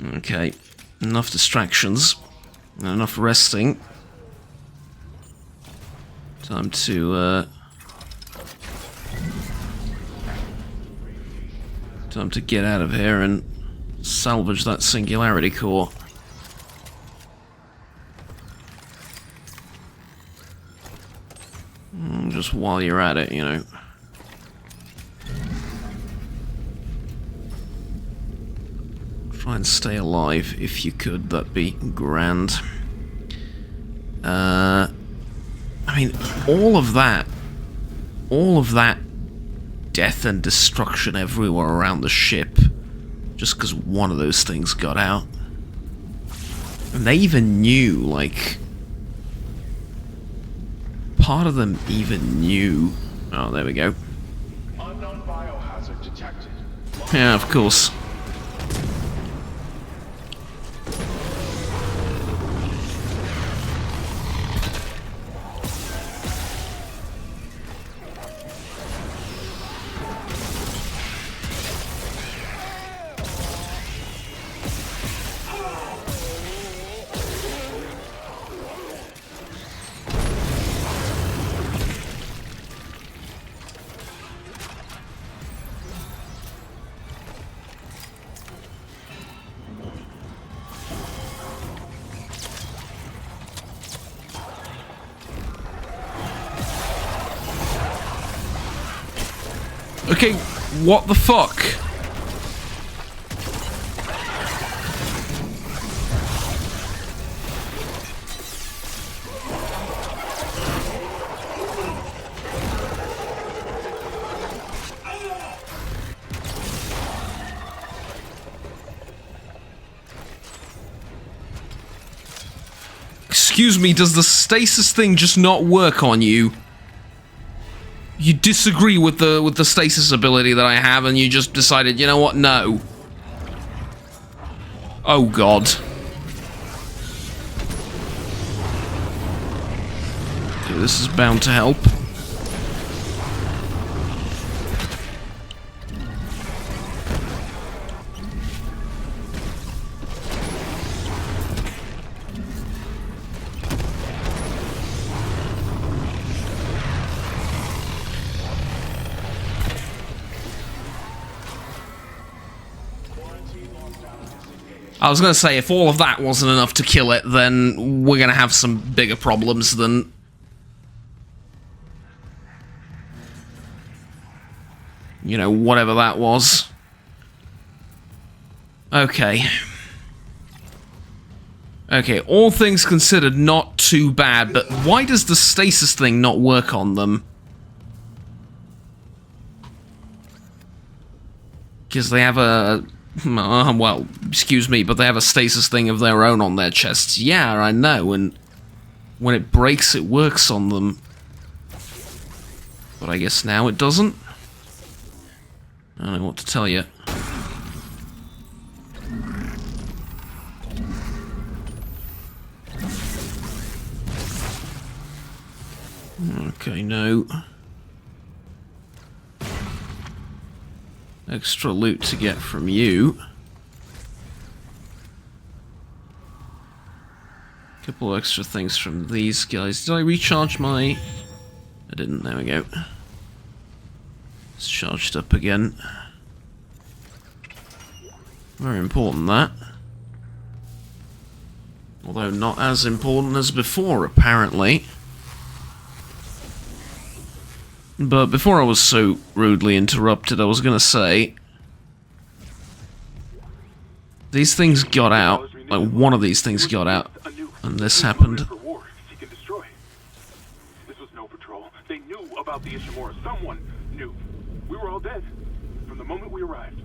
Okay, enough distractions. Enough resting. Time to, time to get out of here and salvage that singularity core. Just while you're at it, you know. Try and stay alive if you could, that'd be grand. I mean, all of that death and destruction everywhere around the ship, just because one of those things got out. And they even knew, like, part of them even knew. Oh, there we go. Unknown biohazard detected. Yeah, of course. Okay, what the fuck? Excuse me, does the stasis thing just not work on you? You disagree with the stasis ability that I have, and you just decided, you know what, no. Oh god. Okay, this is bound to help. I was gonna say, if all of that wasn't enough to kill it, then we're gonna have some bigger problems than... you know, whatever that was. Okay. Okay, all things considered, not too bad, but why does the stasis thing not work on them? Because they have a... well, excuse me, but they have a stasis thing of their own on their chests. Yeah, I know, and when it breaks, it works on them. But I guess now it doesn't? I don't know what to tell you. Okay, no. Extra loot to get from you. Couple extra things from these guys. Did I recharge my... I didn't, there we go. It's charged up again. Very important, that. Although not as important as before, apparently. But before I was so rudely interrupted, I was gonna say... these things got out, like one of these things got out, and this happened. This was no patrol. They knew about the Ishimura. Someone knew. We were all dead from the moment we arrived.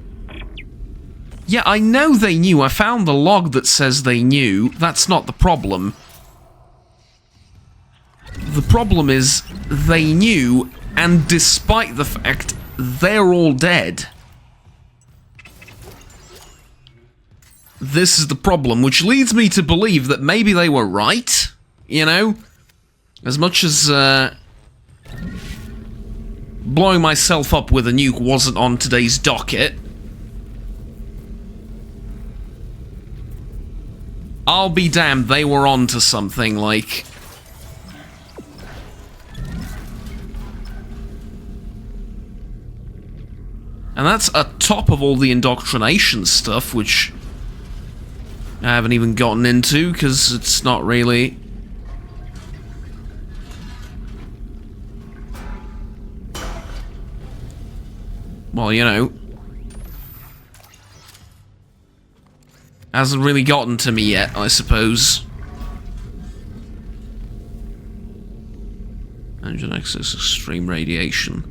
Yeah, I know they knew. I found the log that says they knew. That's not the problem. The problem is, they knew, and despite the fact, they're all dead. This is the problem, which leads me to believe that maybe they were right, you know? As much as, blowing myself up with a nuke wasn't on today's docket. I'll be damned, they were on to something, like... And that's atop of all the indoctrination stuff, which I haven't even gotten into, because it's not really... Well, you know... Hasn't really gotten to me yet, I suppose. Engine access extreme radiation.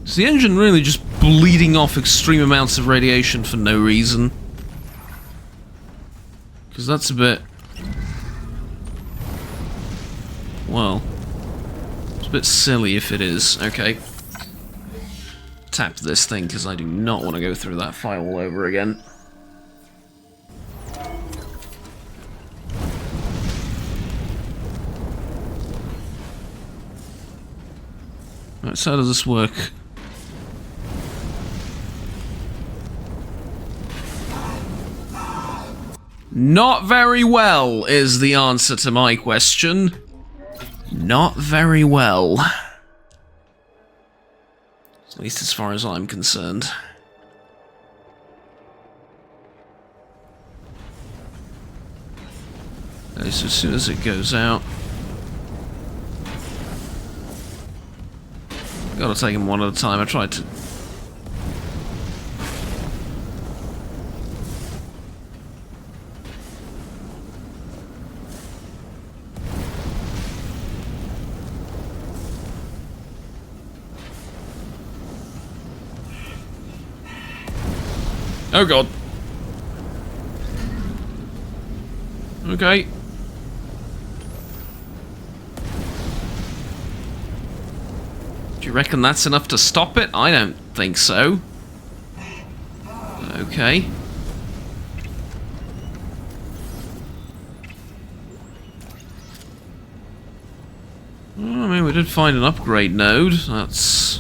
Is the engine really just bleeding off extreme amounts of radiation for no reason? Because that's a bit... Well, it's a bit silly if it is. Okay. Tap this thing, because I do not want to go through that file all over again. Right, so how does this work? Not very well is the answer to my question. Not very well. At least as far as I'm concerned. Okay, so as soon as it goes out... Gotta take them one at a time. I tried to... Oh god. Okay. Do you reckon that's enough to stop it? I don't think so. Okay. Well, I mean, we did find an upgrade node. That's...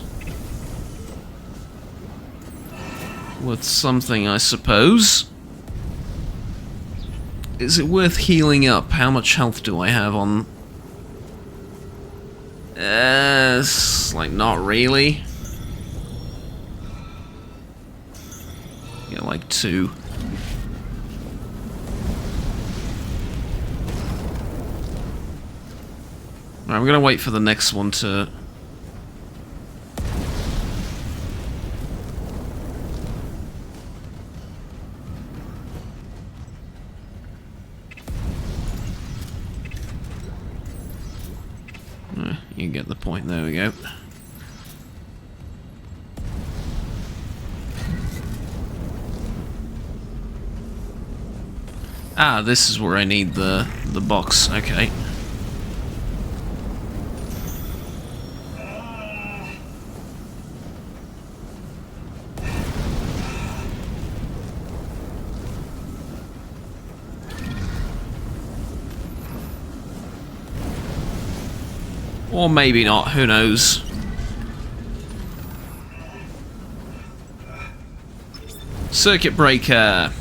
worth something, I suppose. Is it worth healing up? How much health do I have on... like, not really. Yeah, like 2. Alright, I'm gonna wait for the next one to... You get the point, there we go. Ah, this is where I need the box, okay. Or maybe not, who knows. Circuit breaker.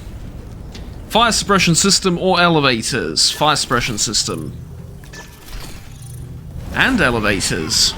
Fire suppression system or elevators? Fire suppression system. And elevators.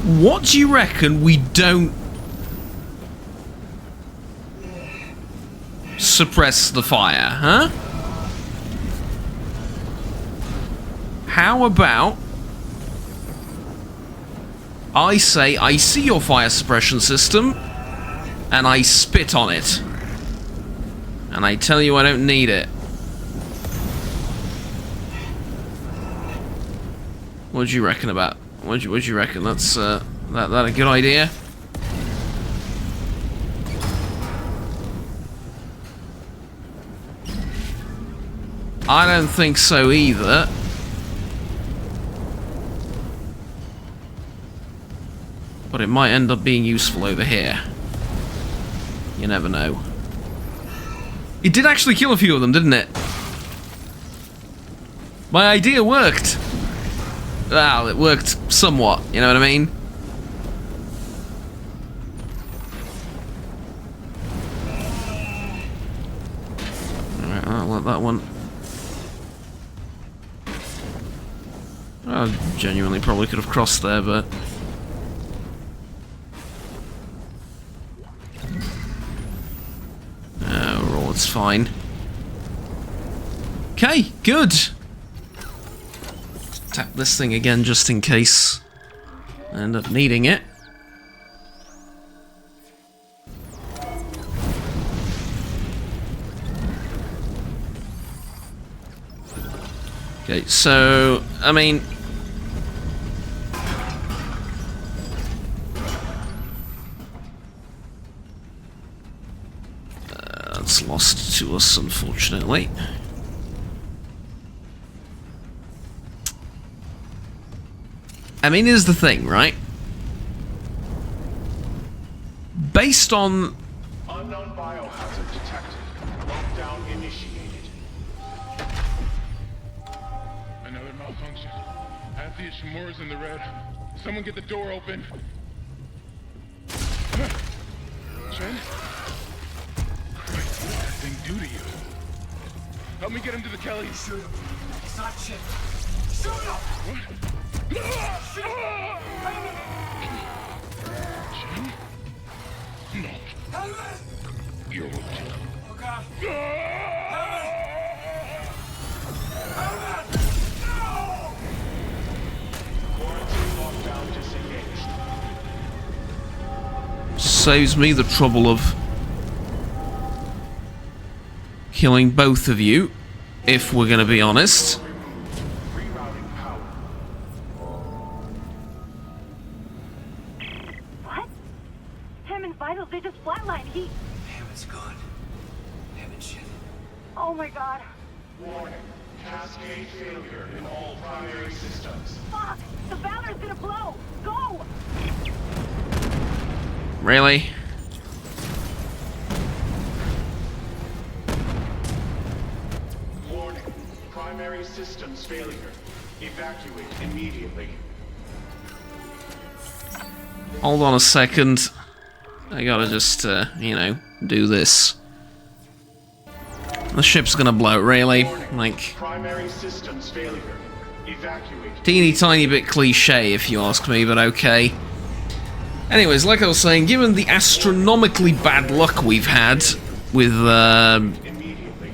What do you reckon we don't suppress the fire, huh? How about I say I see your fire suppression system and I spit on it and I tell you I don't need it. What do you reckon about? What do you reckon? That's that a good idea? I don't think so either. But it might end up being useful over here. You never know. It did actually kill a few of them, didn't it? My idea worked. Well, it worked somewhat, you know what I mean? Alright, I'll let that one. I genuinely probably could have crossed there, but... overall, it's fine. Okay, good! Tap this thing again just in case I end up needing it. Okay, so, I mean... that's lost to us, unfortunately. I mean, here's the thing, right? Based on... Unknown biohazard detected. Lockdown initiated. Another malfunction. Half the Ishimura's in the red. Someone get the door open. Chen? Christ, what did that thing do to you? Help me get him to the Kellys. Shoot him. It's not Chen. Shoot him! What? Shoot him! Chen? No. Helmet! You're okay. Oh God! Helmet! Helmet! No! Quarantine lockdown disengaged. saves me the trouble of killing both of you, if we're gonna be honest. Rerouting power. What? Hammond's vitals, they just flatlined. Hammond's gone. Hammond shit. Oh my God. Warning. Cascade failure in all primary systems. Fuck! The batter's gonna blow! Go! Really? Warning. Primary systems failure. Evacuate immediately. Hold on a second. I gotta just, you know, do this. The ship's gonna blow, really? Like, Primary systems failure. Evacuate. teeny tiny bit cliche, if you ask me, but okay. Anyways, like I was saying, given the astronomically bad luck we've had with, Immediately.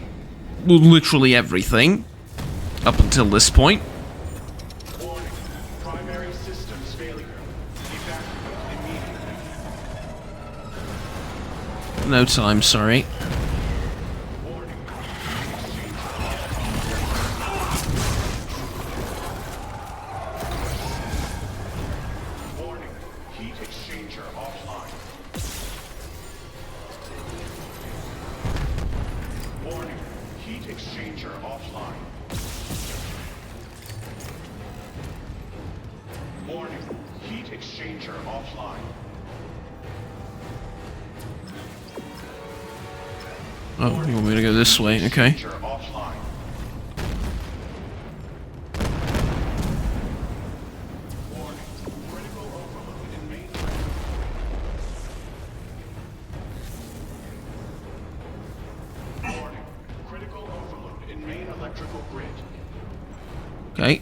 literally everything, up until this point, Warning. Primary systems failure. Evacuate immediately. no time, sorry. Warning. Warning. Heat exchanger offline. Warning. Heat exchanger offline. Warning. Heat exchanger offline. Oh, you want me to go this way? Okay. Exchanger offline. Warning. Critical overload in main. Warning. Critical overload in main electrical grid. Okay.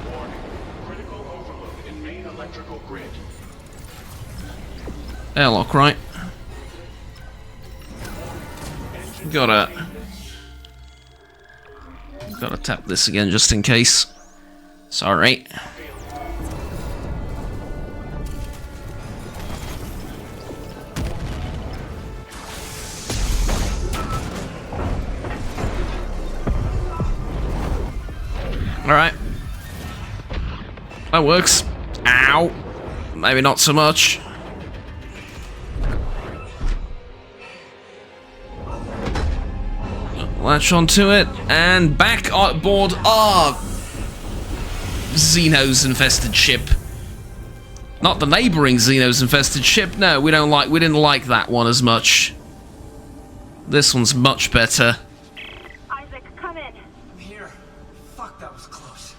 Warning. Critical overload in main electrical grid. Airlock, right? Gotta tap this again just in case. Sorry. Alright. That works. Ow. Maybe not so much. Latch onto it, and back on board our Xenos infested ship. Not the neighboring Xenos infested ship. No, we didn't like that one as much. This one's much better. Isaac, come in. I'm here. Fuck, that was close.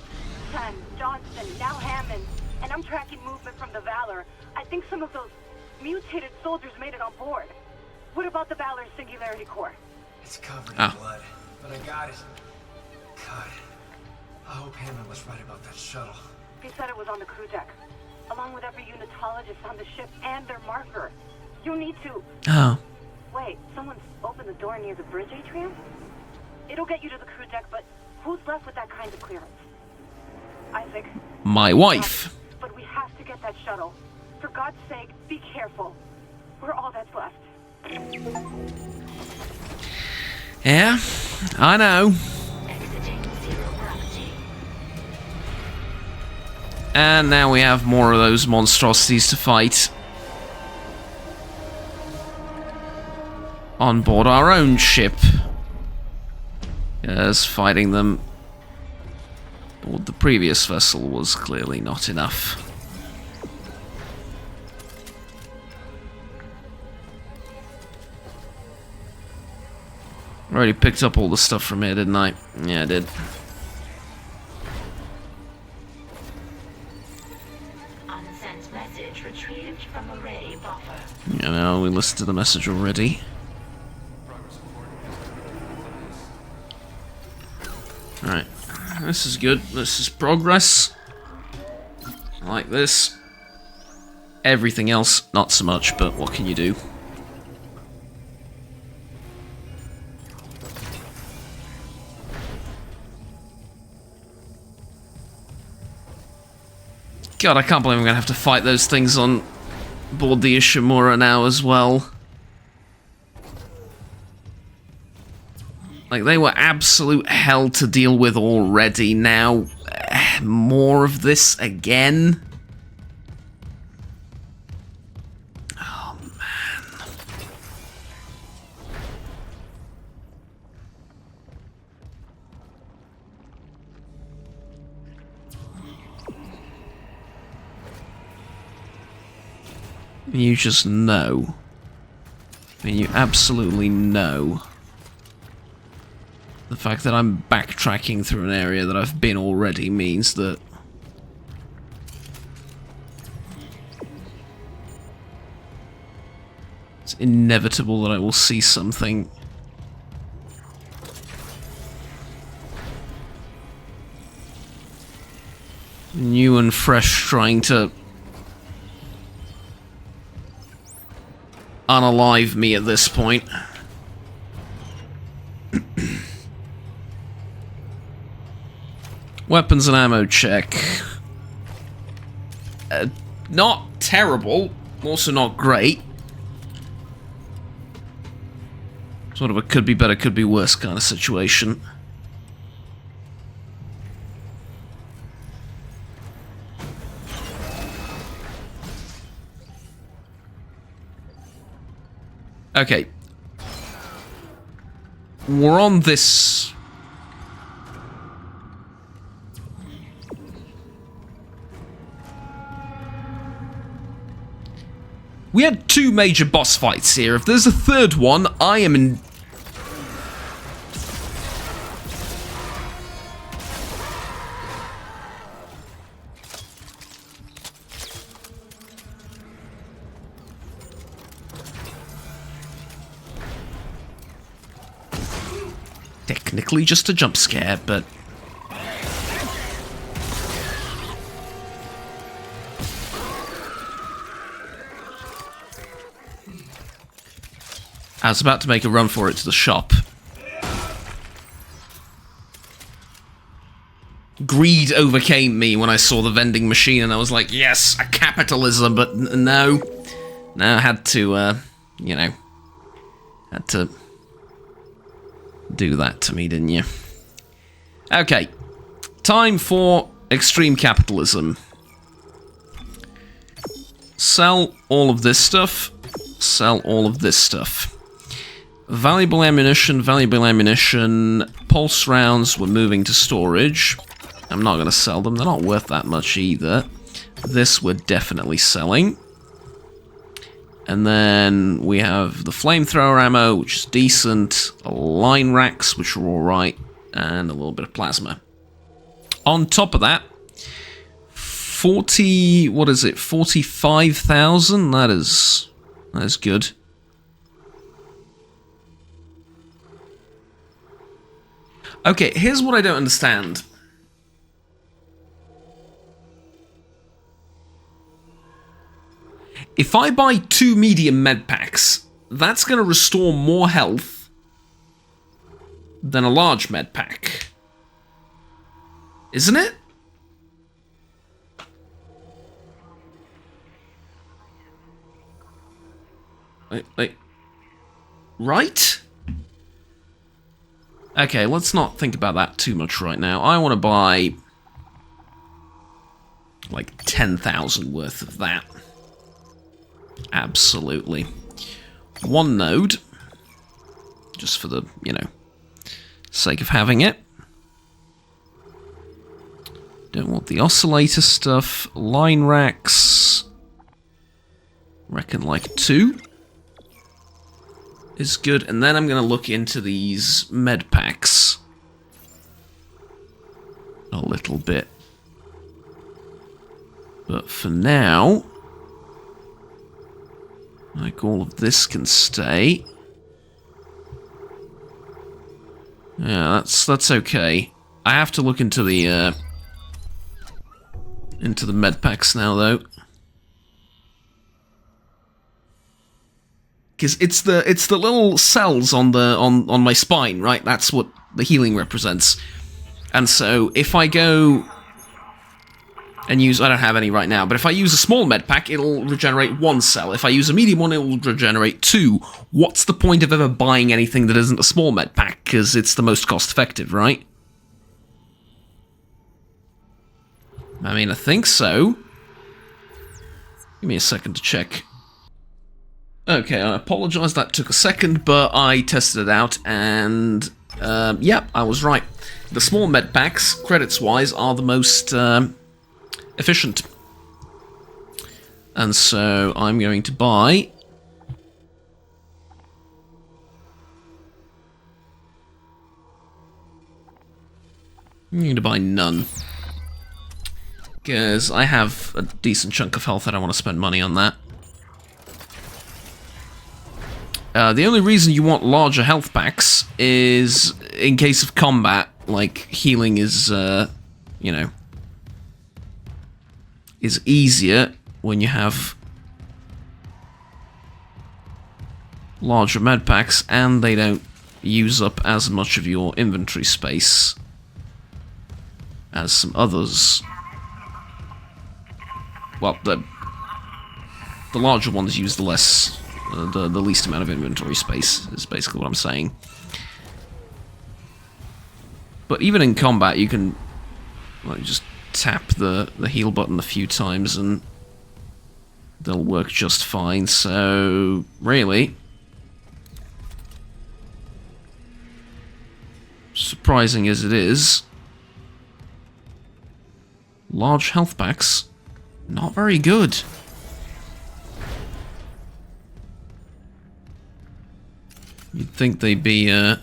Son, Johnston, now Hammond. And I'm tracking movement from the Valor. I think some of those mutated soldiers made it on board. What about the Valor's Singularity Core? It's covered Ah. in blood, but I got it. God, I hope Hammond was right about that shuttle. He said it was on the crew deck, along with every unitologist on the ship and their marker. You need to... Oh. Wait, someone's opened the door near the bridge atrium? It'll get you to the crew deck, but who's left with that kind of clearance? Isaac. My wife. But we have to get that shuttle. For God's sake, be careful. We're all that's left. Yeah, I know. And now we have more of those monstrosities to fight. On board our own ship. As fighting them aboard the previous vessel was clearly not enough. I already picked up all the stuff from here, didn't I? Yeah, I did. Unsent message retrieved from array buffer. You know, we listened to the message already. Alright. This is good. This is progress. I like this. Everything else, not so much, but what can you do? God, I can't believe I'm gonna have to fight those things on board the Ishimura now as well. Like, they were absolute hell to deal with already. Now, more of this again? Oh, man. You just know. I mean, you absolutely know. The fact that I'm backtracking through an area that I've been already means that it's inevitable that I will see something new and fresh trying to unalive me at this point. Weapons and ammo check. Not terrible, also not great. Sort of a could be better, could be worse kind of situation. Okay. We're on this... We had two major boss fights here. If there's a third one, I am in... Technically just a jump scare, but... I was about to make a run for it to the shop. Greed overcame me when I saw the vending machine and I was like, yes, a capitalism, but no. No, I had to, you know, had to do that to me, didn't you? Okay. time for extreme capitalism. Sell all of this stuff. Sell all of this stuff. Valuable ammunition, pulse rounds we're moving to storage. I'm not going to sell them, they're not worth that much either. This we're definitely selling. And then we have the flamethrower ammo, which is decent, line racks, which are alright, and a little bit of plasma. On top of that, 45,000? That is good. Okay, here's what I don't understand. If I buy 2 medium med packs, that's going to restore more health than a large med pack. Isn't it? Like, right? Okay, let's not think about that too much right now. I want to buy like 10,000 worth of that. Absolutely. 1 node. Just for the, you know, sake of having it. Don't want the oscillator stuff. Line racks. Reckon like 2 is good. And then I'm going to look into these med packs a little bit. But for now, like, all of this can stay. Yeah, that's okay. I have to look into the med packs now, though, because it's the little cells on my spine, right? That's what the healing represents. And so if I go and use, I don't have any right now, but if I use a small med pack, it'll regenerate 1 cell. If I use a medium one, it'll regenerate 2. What's the point of ever buying anything that isn't a small med pack? Because it's the most cost effective, right? I mean, I think so. Give me a second to check. Okay, I apologize, that took a second, but I tested it out, and yeah, I was right. The small med packs, credits-wise, are the most efficient. And so I'm going to buy none. Because I have a decent chunk of health, I don't want to spend money on that. The only reason you want larger health packs is in case of combat, like healing is, you know, is easier when you have larger med packs and they don't use up as much of your inventory space as some others. Well, the larger ones use the less, the least amount of inventory space, is basically what I'm saying. But even in combat, you can like just tap the heal button a few times and they'll work just fine. So really, surprising as it is, large health packs, not very good. You'd think they'd be the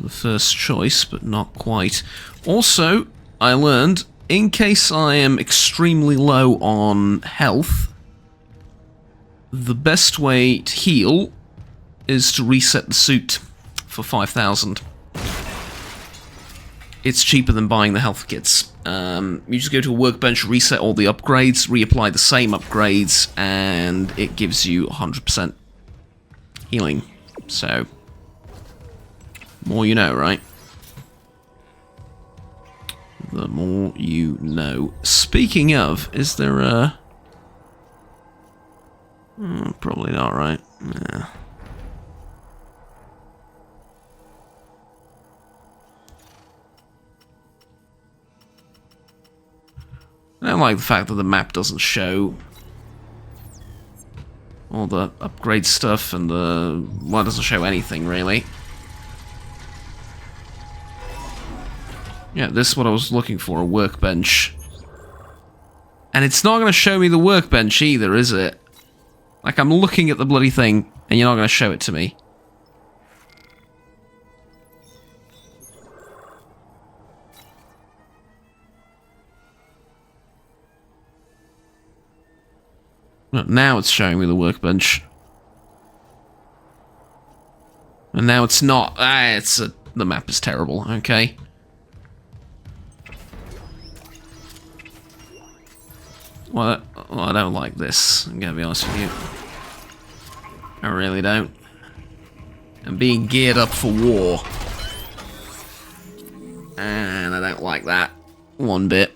first choice, but not quite. Also, I learned, in case I am extremely low on health, the best way to heal is to reset the suit for 5,000. It's cheaper than buying the health kits. You just go to a workbench, reset all the upgrades, reapply the same upgrades, and it gives you 100% healing. So, more you know, right? The more you know. Speaking of, is there a... probably not, right? Yeah. I don't like the fact that the map doesn't show all the upgrade stuff and well, it doesn't show anything, really. Yeah, this is what I was looking for, a workbench. And it's not going to show me the workbench either, is it? Like, I'm looking at the bloody thing, and you're not going to show it to me. No, now it's showing me the workbench. And now it's not. The map is terrible, okay? Well, I don't like this, I'm gonna be honest with you. I really don't. I'm being geared up for war. And I don't like that one bit.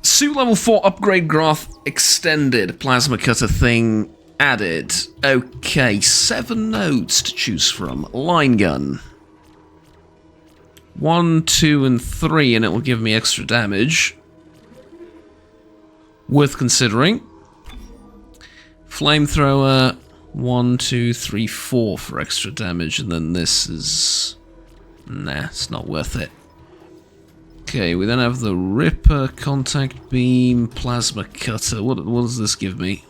Suit level 4 upgrade graph extended. Plasma cutter thing added. Okay, 7 nodes to choose from. Line gun. 1, 2, and 3, and it will give me extra damage. Worth considering. Flamethrower. 1, 2, 3, 4 for extra damage, and then this is... Nah, it's not worth it. Okay, we then have the Ripper, Contact Beam, Plasma Cutter. What does this give me?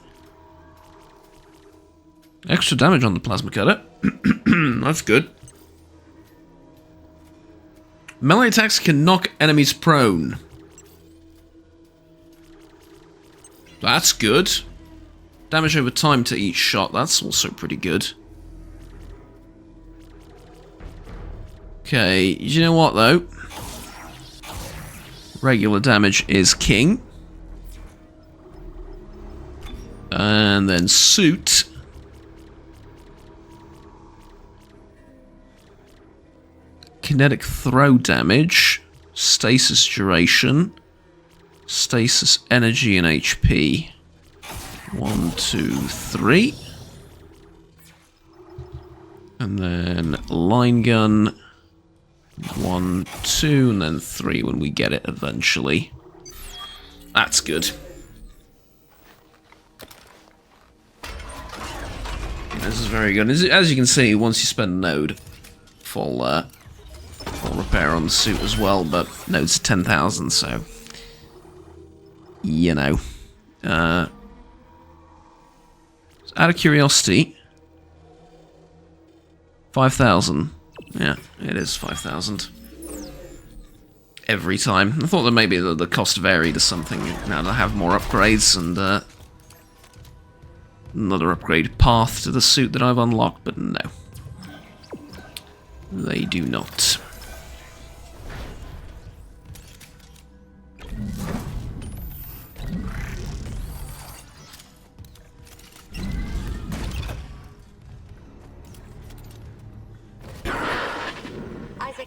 Extra damage on the Plasma Cutter. That's good. Melee attacks can knock enemies prone. That's good. Damage over time to each shot. That's also pretty good. Okay, you know what though? Regular damage is king. And then suit. Kinetic throw damage. Stasis duration. Stasis energy and HP. 1, 2, 3. And then line gun. 1, 2, and then 3 when we get it eventually. That's good. This is very good. As you can see, once you spend a node, full repair on the suit as well, but nodes are 10,000, so... You know. Out of curiosity... 5,000. Yeah, it is 5,000. Every time. I thought that maybe the cost varied or something now that I have more upgrades and another upgrade path to the suit that I've unlocked, but no. They do not.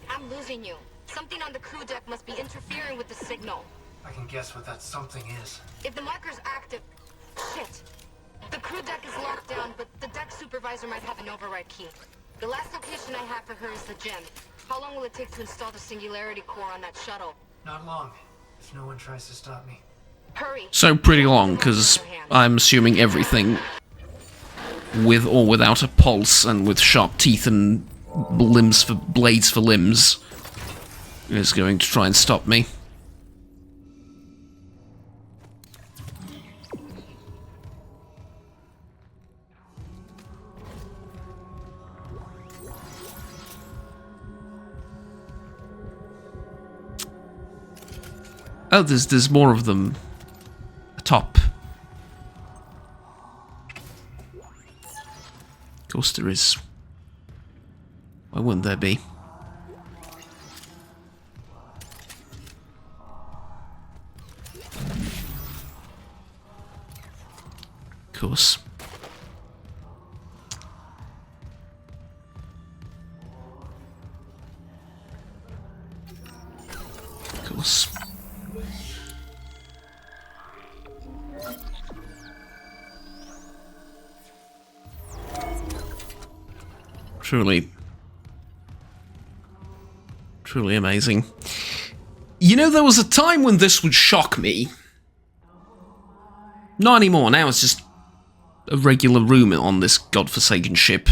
I'm losing you. Something on the crew deck must be interfering with the signal. I can guess what that something is. If the marker's active... Shit. The crew deck is locked down, but the deck supervisor might have an override key. The last location I have for her is the gym. How long will it take to install the Singularity Core on that shuttle? Not long, if no one tries to stop me. Hurry. So pretty long, because I'm assuming everything with or without a pulse and with sharp teeth and blades for limbs is going to try and stop me. Oh, there's more of them atop. Of course there is. Why wouldn't there be? Of course. Of course. Truly amazing. You know, there was a time when this would shock me. Not anymore, now it's just a regular room on this godforsaken ship.